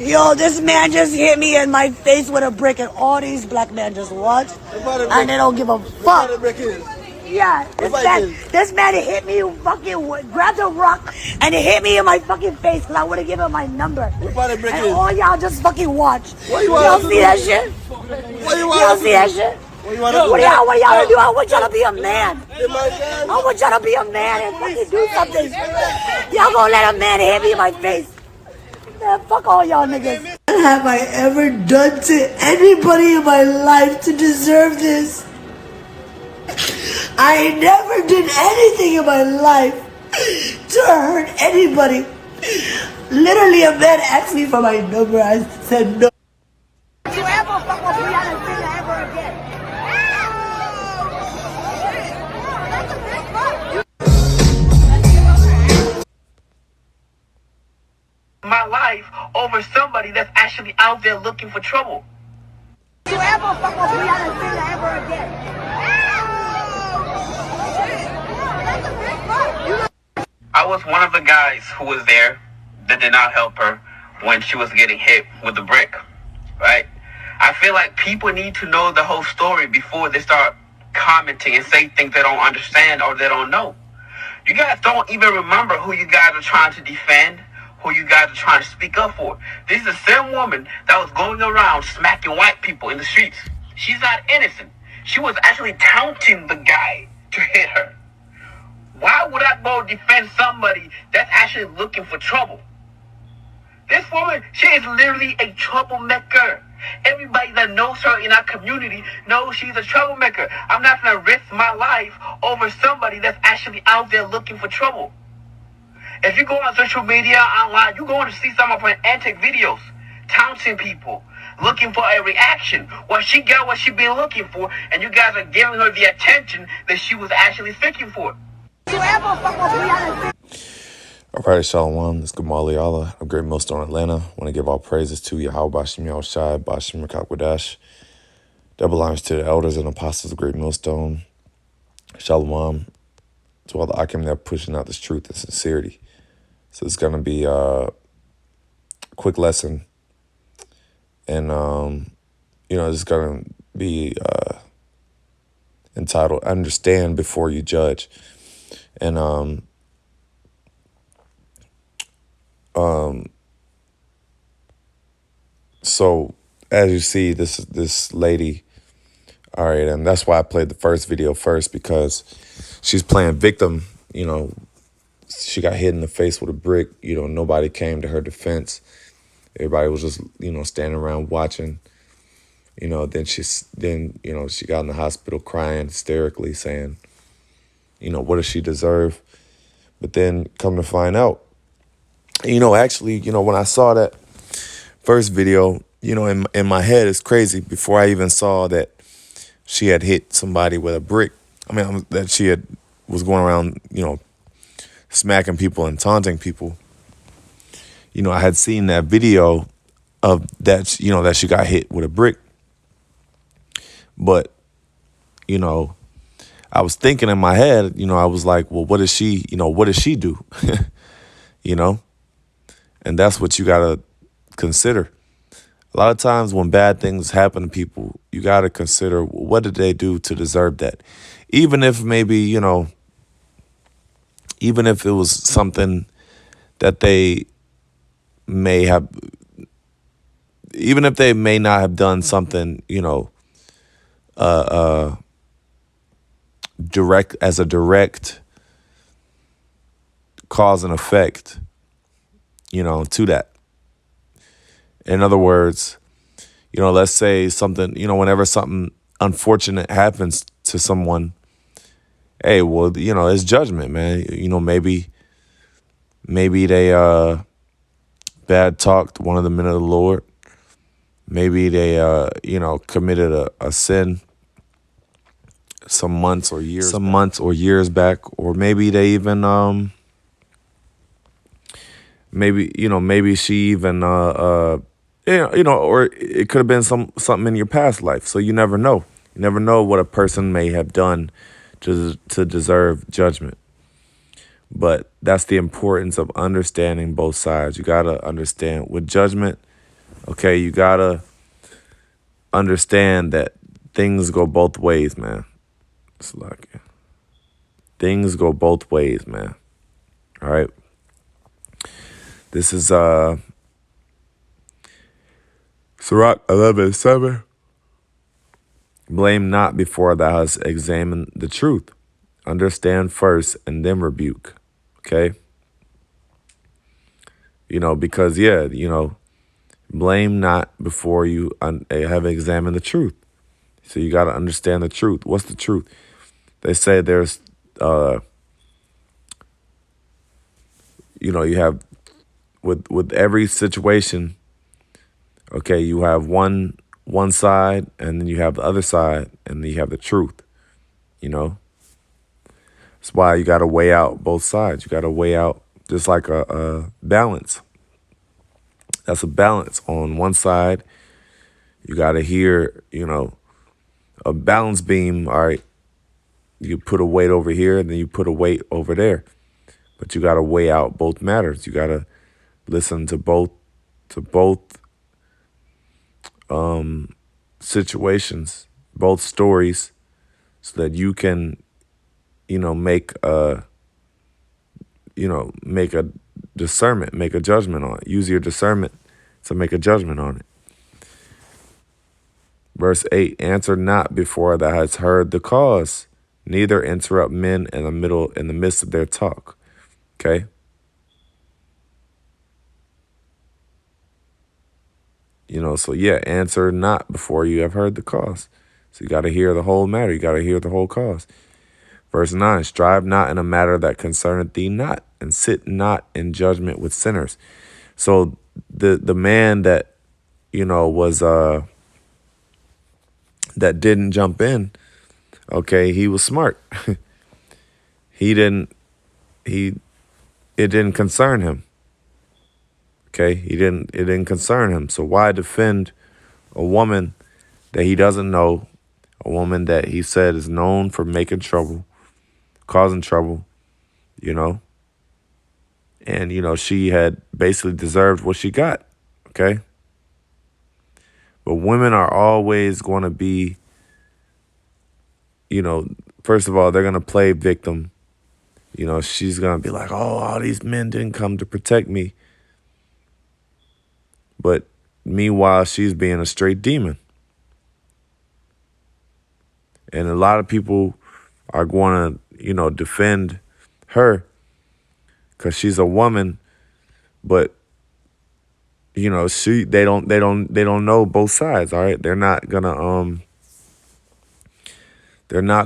Yo, this man just hit me in my face with a brick, and all these black men just watch, and they don't give a fuck. Yeah, this man hit me, fucking grabbed a rock, and it hit me in my fucking face because I would have given him my number. And all y'all just fucking watch. Y'all see that shit? Y'all see that shit? What y'all do? I want y'all to be a man. I want y'all to be a man and fucking do something. Y'all gonna let a man hit me in my face? Man, fuck all y'all niggas. What have I ever done to anybody in my life to deserve this? I never did anything in my life to hurt anybody. Literally, a man asked me for my number. I said no. Don't you ever fuck with Brianna Taylor ever again? My life over somebody that's actually out there looking for trouble. Don't you ever fuck with Brianna Taylor ever again? I was one of the guys who was there that did not help her when she was getting hit with the brick, right? I feel like people need to know the whole story before they start commenting and say things they don't understand or they don't know. You guys don't even remember who you guys are trying to defend, who you guys are trying to speak up for. This is the same woman that was going around smacking white people in the streets. She's not innocent. She was actually taunting the guy to hit her. Why would I go defend somebody that's actually looking for trouble? This woman, she is literally a troublemaker. Everybody that knows her in our community knows she's a troublemaker. I'm not going to risk my life over somebody that's actually out there looking for trouble. If you go on social media, online, you're going to see some of her antic videos, taunting people, looking for a reaction. Well, she got what she been looking for, and you guys are giving her the attention that she was actually seeking for. Alright, Shalom, it's Gamal Allah of Great Millstone, Atlanta. I want to give all praises to YAHAWASHI, BAHASHAM, Rakakwadash. Double honors to the elders and apostles of Great Millstone. Shalom to all the Akim that are pushing out this truth and sincerity. So it's going to be a quick lesson. And, it's going to be entitled, Understand Before You Judge. And so as you see, this lady, all right, and that's why I played the first video first, because she's playing victim. She got hit in the face with a brick. Nobody came to her defense. Everybody was just, standing around watching. Then she got in the hospital crying hysterically, saying, what does she deserve? But then come to find out, actually, when I saw that first video, in my head, it's crazy. Before I even saw that she had hit somebody with a brick, that she was going around, smacking people and taunting people. I had seen that video of that, that she got hit with a brick. But, I was thinking in my head, I was like, well, what does she do? And that's what you got to consider. A lot of times when bad things happen to people, you got to consider, what did they do to deserve that? Even if maybe, even if it was something that they may have, even if they may not have done something, direct cause and effect, to that. In other words, let's say something, whenever something unfortunate happens to someone, hey, well, it's judgment, man. Maybe they bad talked one of the men of the Lord. Maybe they committed a sin some months or years back, or maybe they even maybe she even or it could have been something in your past life. So you never know. You never know what a person may have done to deserve judgment. But that's the importance of understanding both sides. You got to understand with judgment, okay, you got to understand that things go both ways, man. It's like things go both ways, man. All right. This is Sirach 11:7. Blame not before thou hast examined the truth. Understand first and then rebuke. Okay? Because, blame not before you have examined the truth. So you got to understand the truth. What's the truth? They say there's, you have, with every situation, okay, you have one side, and then you have the other side, and then you have the truth, That's why you got to weigh out both sides. You got to weigh out just like a balance. That's a balance. On one side, you got to hear, a balance beam. All right, you put a weight over here, and then you put a weight over there. But you got to weigh out both matters. You got to listen to both situations, both stories, so that you can, make a discernment, make a judgment on it. Use your discernment to make a judgment on it. Verse 8, answer not before thou hast heard the cause, neither interrupt men in the midst of their talk. Okay? So answer not before you have heard the cause. So you got to hear the whole matter. You got to hear the whole cause. Verse 9, strive not in a matter that concerneth thee not, and sit not in judgment with sinners. So the man that, was, that didn't jump in, okay, he was smart. It didn't concern him. Okay, it didn't concern him. So why defend a woman that he doesn't know, a woman that he said is known for making trouble, causing trouble, and, she had basically deserved what she got, okay? But women are always going to be, first of all, they're going to play victim. She's going to be like, oh, all these men didn't come to protect me. But meanwhile, she's being a straight demon. And a lot of people are going to, defend her because she's a woman, but they don't know both sides. All right, they're not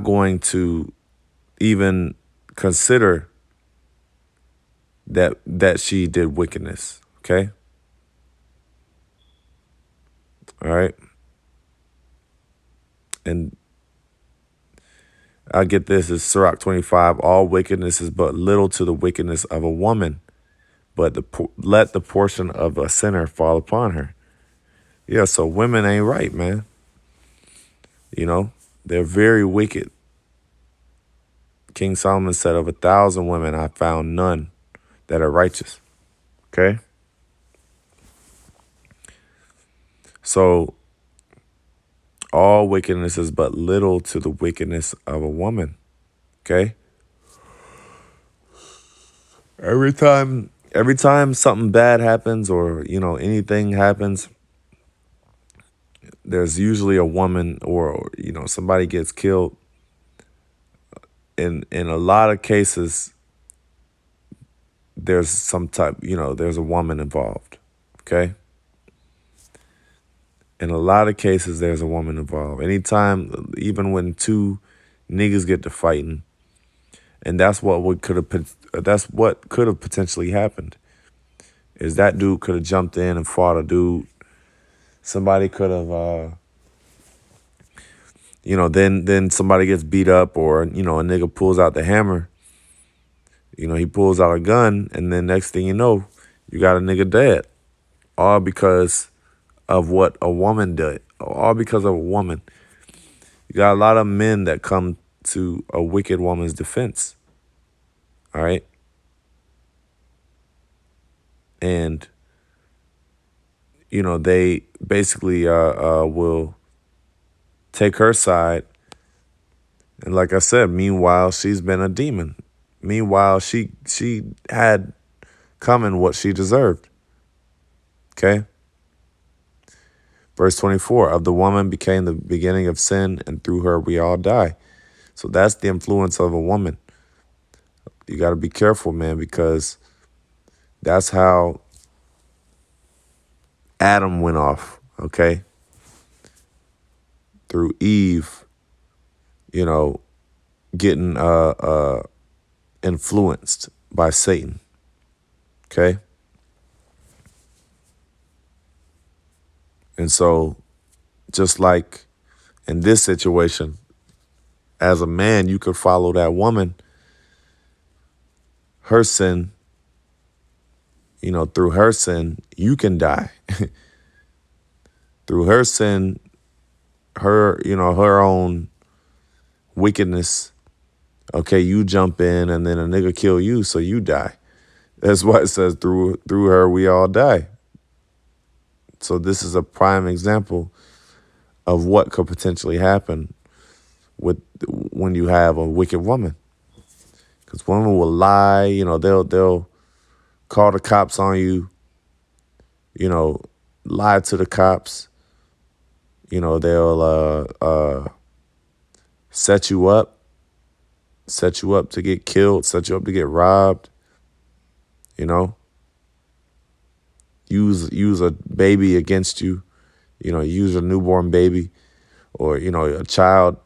going to even consider that she did wickedness. Okay, all right, and I get this. It's Sirach 25. All wickedness is but little to the wickedness of a woman, but let the portion of a sinner fall upon her. Yeah, so women ain't right, man. They're very wicked. King Solomon said, of 1,000 women, I found none that are righteous. Okay? So all wickedness is but little to the wickedness of a woman. Okay? Every time something bad happens or, anything happens, there's usually a woman or somebody gets killed. In a lot of cases, there's some type, there's a woman involved. Okay? In a lot of cases, there's a woman involved. Anytime, even when two niggas get to fighting, and that's what could have potentially happened, is that dude could have jumped in and fought a dude. Somebody could have, then somebody gets beat up, or a nigga pulls out the hammer. He pulls out a gun, and then next thing you know, you got a nigga dead, all because of what a woman did, all because of a woman. You got a lot of men that come to a wicked woman's defense. All right. And, you know, they basically will take her side. And like I said, meanwhile, she's been a demon. Meanwhile, she had coming what she deserved. Okay? Verse 24, of the woman became the beginning of sin, and through her we all die. So that's the influence of a woman. You got to be careful, man, because that's how Adam went off, okay? Through Eve, you know, getting influenced by Satan, okay? And so just like in this situation, as a man, you could follow that woman, her sin, you know, through her sin, you can die. Through her sin, her, you know, her own wickedness, okay, you jump in and then a nigga kill you, so you die. That's why it says through her we all die. So this is a prime example of what could potentially happen with when you have a wicked woman. Because women will lie, you know, they'll call the cops on you, you know, lie to the cops, you know, they'll set you up to get killed, set you up to get robbed, you know, use a baby against you, you know, use a newborn baby or, you know, a child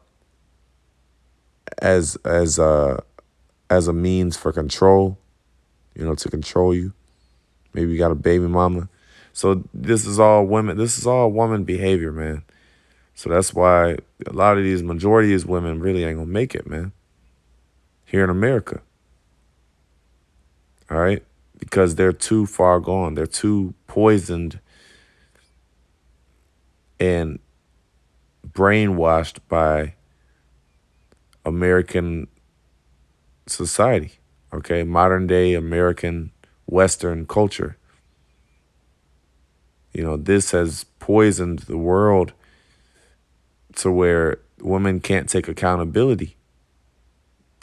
as a means for control, you know, to control you. Maybe you got a baby mama. So this is all woman behavior, man. So that's why a lot of these, majority of these women really ain't gonna make it, man. Here in America. All right? Because they're too far gone. They're too poisoned and brainwashed by American society, okay? Modern day American Western culture. You know, this has poisoned the world to where women can't take accountability.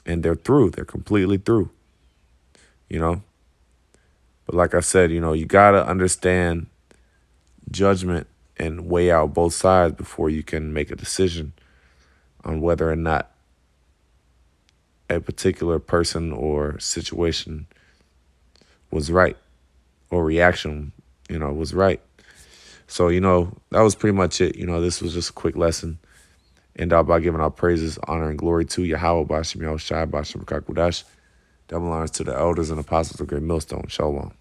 And they're through. They're completely through. You know? But like I said, you know, you got to understand judgment and weigh out both sides before you can make a decision on whether or not a particular person or situation was right or reaction, you know, was right. So, you know, that was pretty much it. You know, this was just a quick lesson. End out by giving our praises, honor, and glory to YAHAWAH, BAHASHAM, YAHAWASHI, BAHASHAM, Kakudash. Double honors to the elders and apostles of Great Millstone. Shalom.